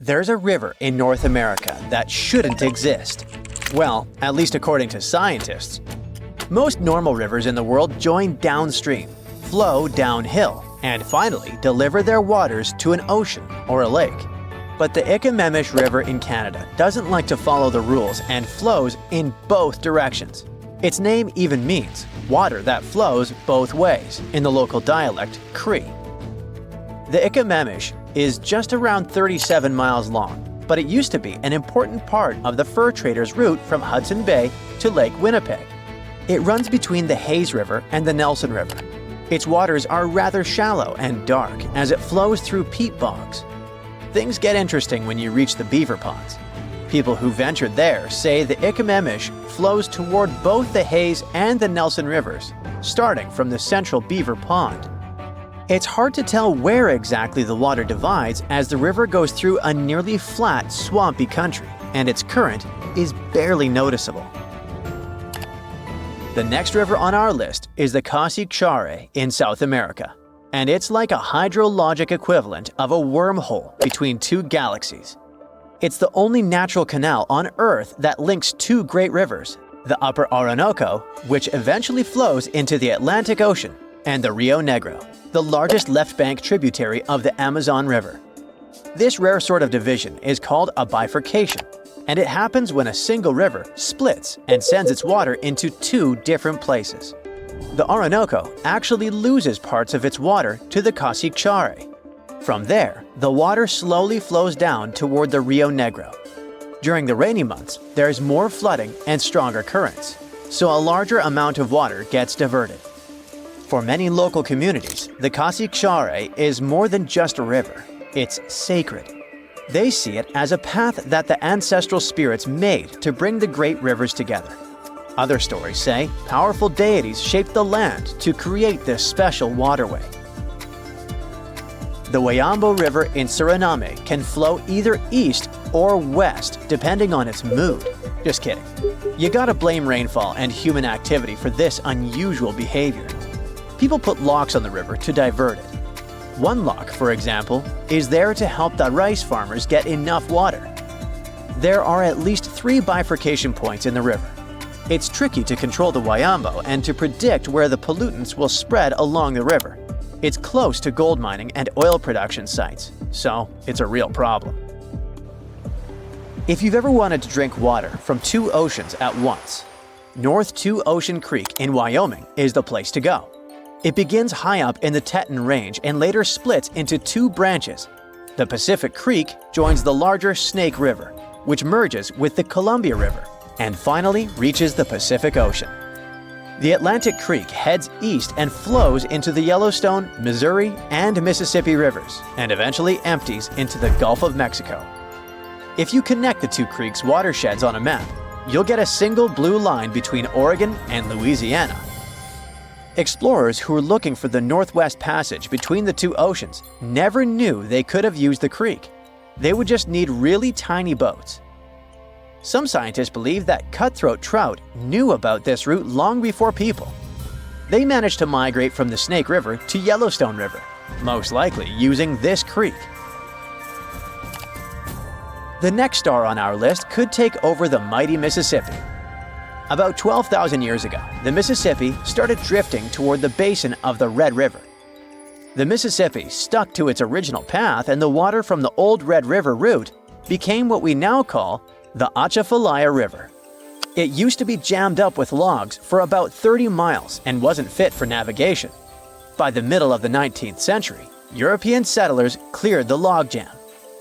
There's a river in North America that shouldn't exist. Well, at least according to scientists. Most normal rivers in the world join downstream, flow downhill, and finally deliver their waters to an ocean or a lake. But the Ikamesh River in Canada doesn't like to follow the rules and flows in both directions. Its name even means water that flows both ways, in the local dialect, Cree. The Ikamesh is just around 37 miles long, but it used to be an important part of the fur traders' route from Hudson Bay to Lake Winnipeg. It runs between the Hayes River and the Nelson River. Its waters are rather shallow and dark as it flows through peat bogs. Things get interesting when you reach the beaver ponds. People who ventured there say the Ikamesh flows toward both the Hayes and the Nelson Rivers, starting from the central beaver pond. It's hard to tell where exactly the water divides as the river goes through a nearly flat, swampy country, and its current is barely noticeable. The next river on our list is the Casiquiare in South America, and it's like a hydrologic equivalent of a wormhole between two galaxies. It's the only natural canal on Earth that links two great rivers, the Upper Orinoco, which eventually flows into the Atlantic Ocean, and the Rio Negro, the largest left bank tributary of the Amazon River. This rare sort of division is called a bifurcation, and it happens when a single river splits and sends its water into two different places. The Orinoco actually loses parts of its water to the Casiquiare. From there, the water slowly flows down toward the Rio Negro. During the rainy months, there's more flooding and stronger currents, so a larger amount of water gets diverted. For many local communities, the Casiquiare is more than just a river. It's sacred. They see it as a path that the ancestral spirits made to bring the great rivers together. Other stories say powerful deities shaped the land to create this special waterway. The Wayambo River in Suriname can flow either east or west depending on its mood. Just kidding. You gotta blame rainfall and human activity for this unusual behavior. People put locks on the river to divert it. One lock, for example, is there to help the rice farmers get enough water. There are at least 3 bifurcation points in the river. It's tricky to control the Wayambo and to predict where the pollutants will spread along the river. It's close to gold mining and oil production sites, so it's a real problem. If you've ever wanted to drink water from 2 oceans at once, North Two Ocean Creek in Wyoming is the place to go. It begins high up in the Teton Range and later splits into 2 branches. The Pacific Creek joins the larger Snake River, which merges with the Columbia River, and finally reaches the Pacific Ocean. The Atlantic Creek heads east and flows into the Yellowstone, Missouri, and Mississippi rivers, and eventually empties into the Gulf of Mexico. If you connect the 2 creeks' watersheds on a map, you'll get a single blue line between Oregon and Louisiana. Explorers who were looking for the Northwest Passage between the 2 oceans never knew they could have used the creek. They would just need really tiny boats. Some scientists believe that cutthroat trout knew about this route long before people. They managed to migrate from the Snake River to Yellowstone River, most likely using this creek. The next star on our list could take over the mighty Mississippi. About 12,000 years ago, the Mississippi started drifting toward the basin of the Red River. The Mississippi stuck to its original path, and the water from the old Red River route became what we now call the Atchafalaya River. It used to be jammed up with logs for about 30 miles and wasn't fit for navigation. By the middle of the 19th century, European settlers cleared the logjam.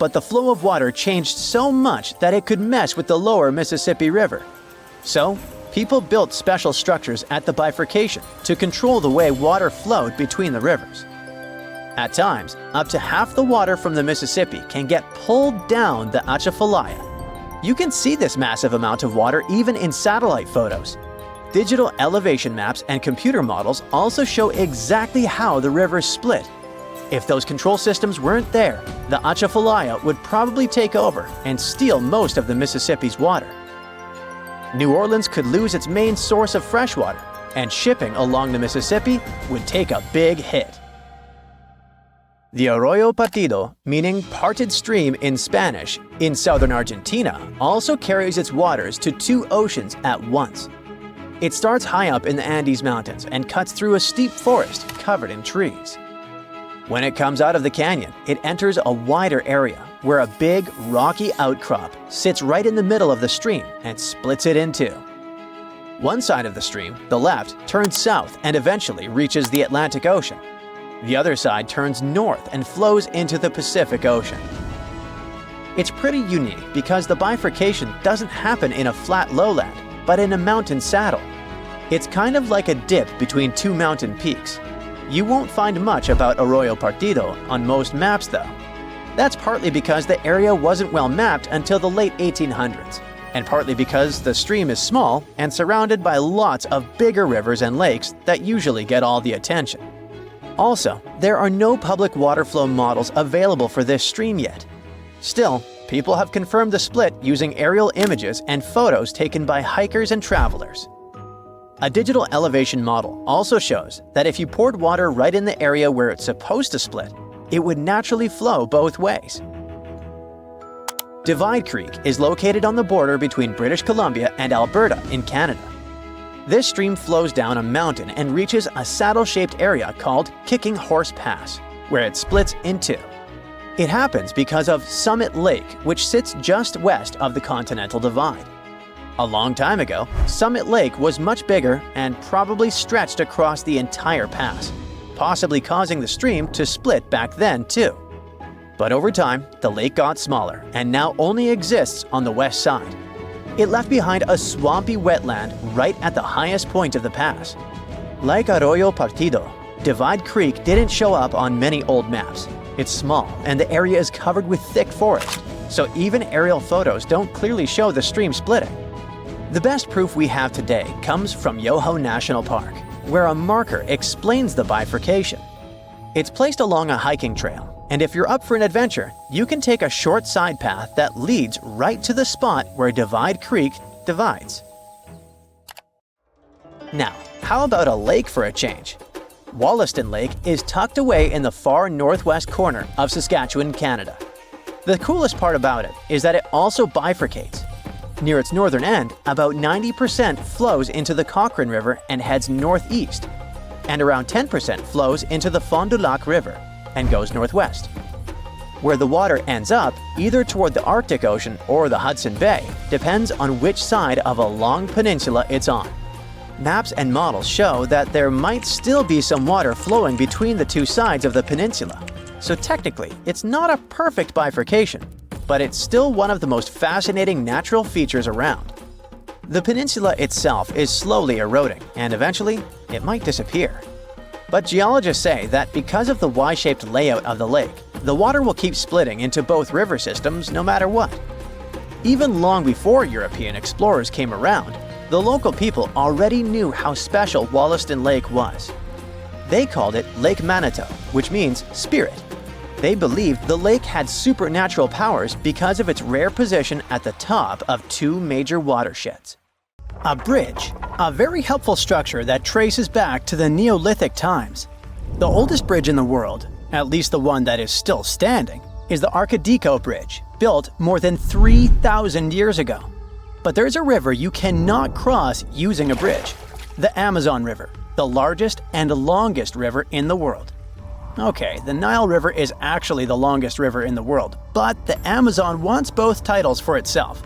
But the flow of water changed so much that it could mess with the lower Mississippi River. So, people built special structures at the bifurcation to control the way water flowed between the rivers. At times, up to half the water from the Mississippi can get pulled down the Atchafalaya. You can see this massive amount of water even in satellite photos. Digital elevation maps and computer models also show exactly how the rivers split. If those control systems weren't there, the Atchafalaya would probably take over and steal most of the Mississippi's water. New Orleans could lose its main source of fresh water, and shipping along the Mississippi would take a big hit. The Arroyo Partido, meaning parted stream in Spanish, in southern Argentina, also carries its waters to two oceans at once. It starts high up in the Andes Mountains and cuts through a steep forest covered in trees. When it comes out of the canyon, it enters a wider area where a big, rocky outcrop sits right in the middle of the stream and splits it in two. One side of the stream, the left, turns south and eventually reaches the Atlantic Ocean. The other side turns north and flows into the Pacific Ocean. It's pretty unique because the bifurcation doesn't happen in a flat lowland, but in a mountain saddle. It's kind of like a dip between two mountain peaks. You won't find much about Arroyo Partido on most maps though. That's partly because the area wasn't well mapped until the late 1800s, and partly because the stream is small and surrounded by lots of bigger rivers and lakes that usually get all the attention. Also, there are no public water flow models available for this stream yet. Still, people have confirmed the split using aerial images and photos taken by hikers and travelers. A digital elevation model also shows that if you poured water right in the area where it's supposed to split, it would naturally flow both ways. Divide Creek is located on the border between British Columbia and Alberta in Canada. This stream flows down a mountain and reaches a saddle-shaped area called Kicking Horse Pass, where it splits in two. It happens because of Summit Lake, which sits just west of the Continental Divide. A long time ago, Summit Lake was much bigger and probably stretched across the entire pass, possibly causing the stream to split back then too. But over time, the lake got smaller and now only exists on the west side. It left behind a swampy wetland right at the highest point of the pass. Like Arroyo Partido, Divide Creek didn't show up on many old maps. It's small and the area is covered with thick forest, so even aerial photos don't clearly show the stream splitting. The best proof we have today comes from Yoho National Park, where a marker explains the bifurcation. It's placed along a hiking trail, and if you're up for an adventure, you can take a short side path that leads right to the spot where Divide Creek divides. Now, how about a lake for a change? Wallaston Lake is tucked away in the far northwest corner of Saskatchewan, Canada. The coolest part about it is that it also bifurcates. Near its northern end, about 90% flows into the Cochrane River and heads northeast, and around 10% flows into the Fond du Lac River and goes northwest. Where the water ends up, either toward the Arctic Ocean or the Hudson Bay, depends on which side of a long peninsula it's on. Maps and models show that there might still be some water flowing between the two sides of the peninsula, so technically it's not a perfect bifurcation, but it's still one of the most fascinating natural features around. The peninsula itself is slowly eroding, and eventually, it might disappear. But geologists say that because of the Y-shaped layout of the lake, the water will keep splitting into both river systems no matter what. Even long before European explorers came around, the local people already knew how special Wallaston Lake was. They called it Lake Manitou, which means spirit. They believed the lake had supernatural powers because of its rare position at the top of two major watersheds. A bridge, a very helpful structure that traces back to the Neolithic times. The oldest bridge in the world, at least the one that is still standing, is the Arcadico Bridge, built more than 3,000 years ago. But there's a river you cannot cross using a bridge, the Amazon River, the largest and longest river in the world. Okay, the Nile River is actually the longest river in the world, but the Amazon wants both titles for itself.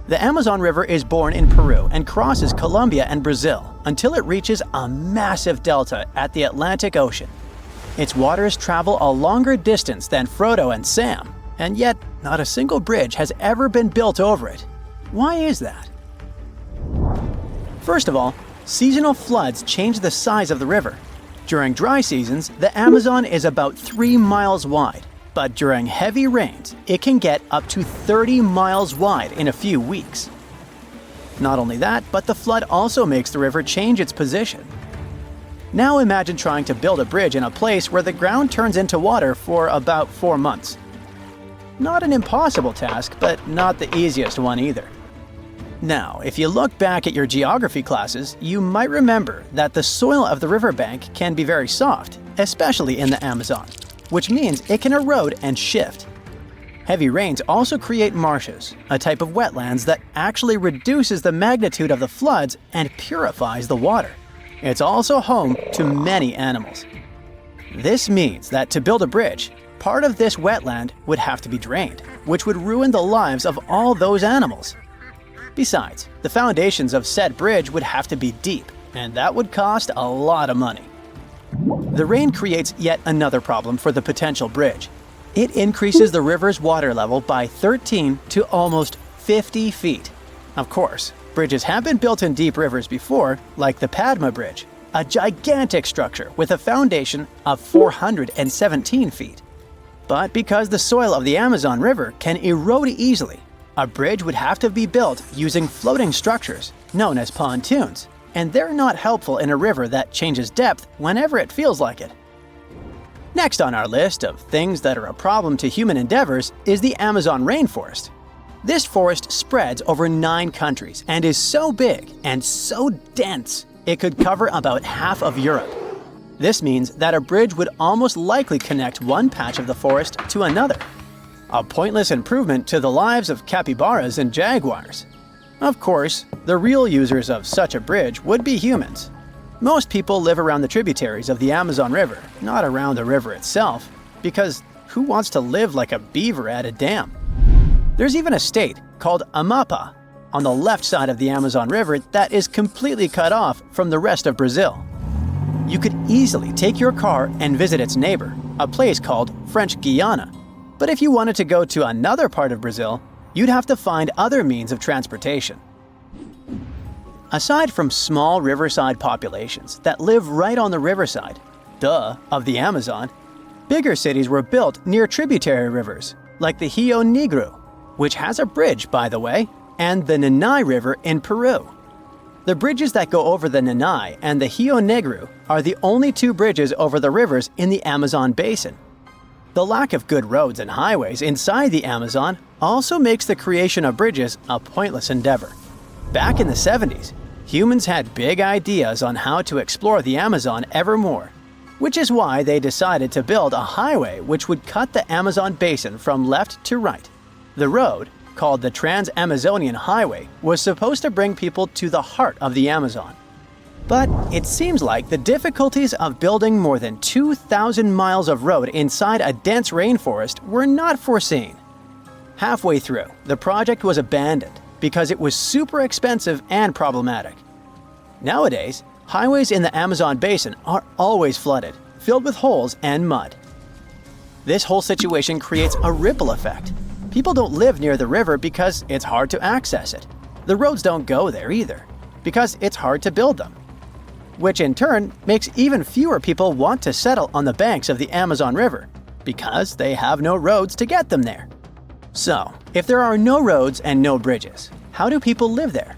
The Amazon River is born in Peru and crosses Colombia and Brazil until it reaches a massive delta at the Atlantic Ocean. Its waters travel a longer distance than Frodo and Sam, and yet not a single bridge has ever been built over it. Why is that? First of all, seasonal floods change the size of the river. During dry seasons, the Amazon is about 3 miles wide, but during heavy rains, it can get up to 30 miles wide in a few weeks. Not only that, but the flood also makes the river change its position. Now imagine trying to build a bridge in a place where the ground turns into water for about 4 months. Not an impossible task, but not the easiest one either. Now, if you look back at your geography classes, you might remember that the soil of the riverbank can be very soft, especially in the Amazon. which means it can erode and shift. Heavy rains also create marshes, a type of wetlands that actually reduces the magnitude of the floods and purifies the water. It's also home to many animals. This means that to build a bridge, part of this wetland would have to be drained, which would ruin the lives of all those animals. Besides, the foundations of said bridge would have to be deep, and that would cost a lot of money. The rain creates yet another problem for the potential bridge. It increases the river's water level by 13 to almost 50 feet. Of course, bridges have been built in deep rivers before, like the Padma Bridge, a gigantic structure with a foundation of 417 feet. But because the soil of the Amazon River can erode easily, a bridge would have to be built using floating structures, known as pontoons, and they're not helpful in a river that changes depth whenever it feels like it. Next on our list of things that are a problem to human endeavors is the Amazon rainforest. This forest spreads over 9 countries and is so big and so dense it could cover about half of Europe. This means that a bridge would almost likely connect one patch of the forest to another. A pointless improvement to the lives of capybaras and jaguars. Of course, the real users of such a bridge would be humans. Most people live around the tributaries of the Amazon River, not around the river itself, because who wants to live like a beaver at a dam? There's even a state called Amapá on the left side of the Amazon River that is completely cut off from the rest of Brazil. You could easily take your car and visit its neighbor, a place called French Guiana. But if you wanted to go to another part of Brazil, you'd have to find other means of transportation. Aside from small riverside populations that live right on the riverside, of the Amazon, bigger cities were built near tributary rivers, like the Rio Negro, which has a bridge, by the way, and the Nanay River in Peru. The bridges that go over the Nanay and the Rio Negro are the only 2 bridges over the rivers in the Amazon basin. The lack of good roads and highways inside the Amazon also makes the creation of bridges a pointless endeavor. Back in the 70s, humans had big ideas on how to explore the Amazon ever more, which is why they decided to build a highway which would cut the Amazon basin from left to right. The road, called the Trans-Amazonian Highway, was supposed to bring people to the heart of the Amazon. But it seems like the difficulties of building more than 2,000 miles of road inside a dense rainforest were not foreseen. Halfway through, the project was abandoned because it was super expensive and problematic. Nowadays, highways in the Amazon basin are always flooded, filled with holes and mud. This whole situation creates a ripple effect. People don't live near the river because it's hard to access it. The roads don't go there either, because it's hard to build them. Which in turn makes even fewer people want to settle on the banks of the Amazon River, because they have no roads to get them there. So, if there are no roads and no bridges, how do people live there?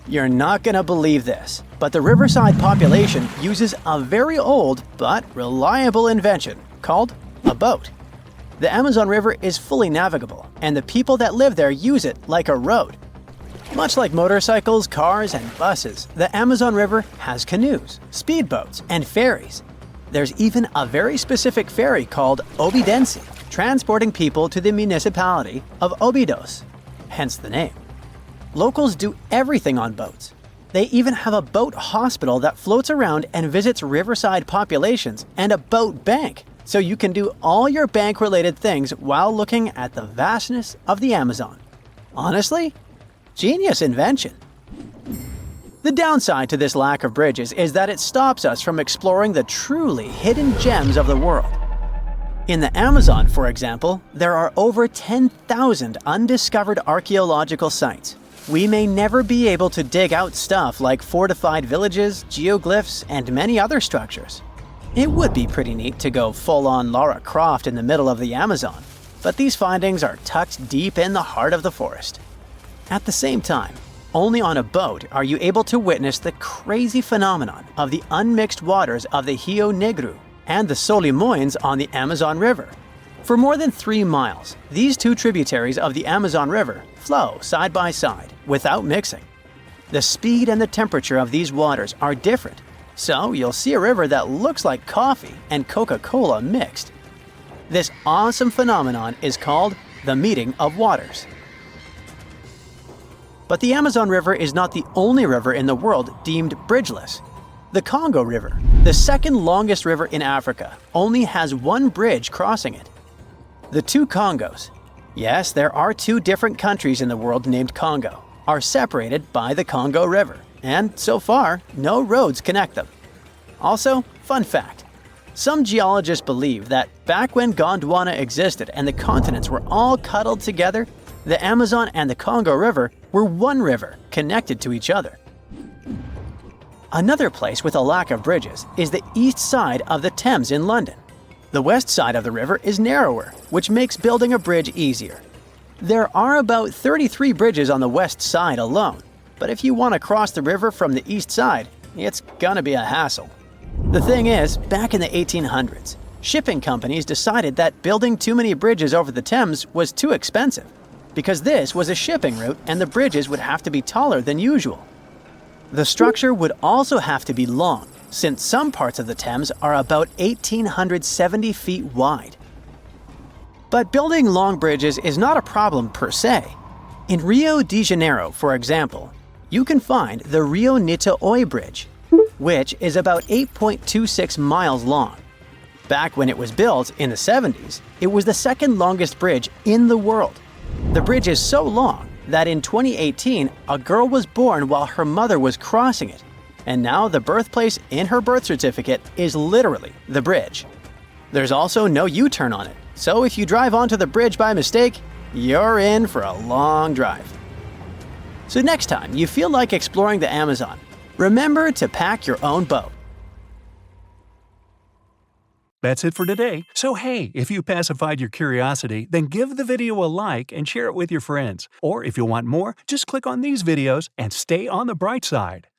You're not gonna believe this, but the riverside population uses a very old but reliable invention called a boat. The Amazon River is fully navigable, and the people that live there use it like a road. Much like motorcycles, cars, and buses, the Amazon River has canoes, speedboats, and ferries. There's even a very specific ferry called Obidense, transporting people to the municipality of Óbidos, hence the name. Locals do everything on boats. They even have a boat hospital that floats around and visits riverside populations, and a boat bank, so you can do all your bank-related things while looking at the vastness of the Amazon. Honestly, genius invention. The downside to this lack of bridges is that it stops us from exploring the truly hidden gems of the world. In the Amazon, for example, there are over 10,000 undiscovered archaeological sites. We may never be able to dig out stuff like fortified villages, geoglyphs, and many other structures. It would be pretty neat to go full-on Lara Croft in the middle of the Amazon, but these findings are tucked deep in the heart of the forest. At the same time, only on a boat are you able to witness the crazy phenomenon of the unmixed waters of the Rio Negro and the Solimões on the Amazon River. For more than 3 miles, these 2 tributaries of the Amazon River flow side by side without mixing. The speed and the temperature of these waters are different, so you'll see a river that looks like coffee and Coca-Cola mixed. This awesome phenomenon is called the meeting of waters. But the Amazon River is not the only river in the world deemed bridgeless. The Congo River, the second longest river in Africa, only has one bridge crossing it. The two Congos, yes, there are two different countries in the world named Congo, are separated by the Congo River, and so far, no roads connect them. Also, fun fact, some geologists believe that back when Gondwana existed and the continents were all cuddled together, the Amazon and the Congo River were one river connected to each other. Another place with a lack of bridges is the east side of the Thames in London. The west side of the river is narrower, which makes building a bridge easier. There are about 33 bridges on the west side alone, but if you want to cross the river from the east side, it's gonna be a hassle. The thing is, back in the 1800s, shipping companies decided that building too many bridges over the Thames was too expensive, because this was a shipping route and the bridges would have to be taller than usual. The structure would also have to be long, since some parts of the Thames are about 1,870 feet wide. But building long bridges is not a problem per se. In Rio de Janeiro, for example, you can find the Rio Niterói Bridge, which is about 8.26 miles long. Back when it was built in the 70s, it was the second longest bridge in the world. The bridge is so long that in 2018, a girl was born while her mother was crossing it, and now the birthplace in her birth certificate is literally the bridge. There's also no U-turn on it, so if you drive onto the bridge by mistake, you're in for a long drive. So next time you feel like exploring the Amazon, remember to pack your own boat. That's it for today. So hey, if you pacified your curiosity, then give the video a like and share it with your friends. Or if you want more, just click on these videos and stay on the bright side.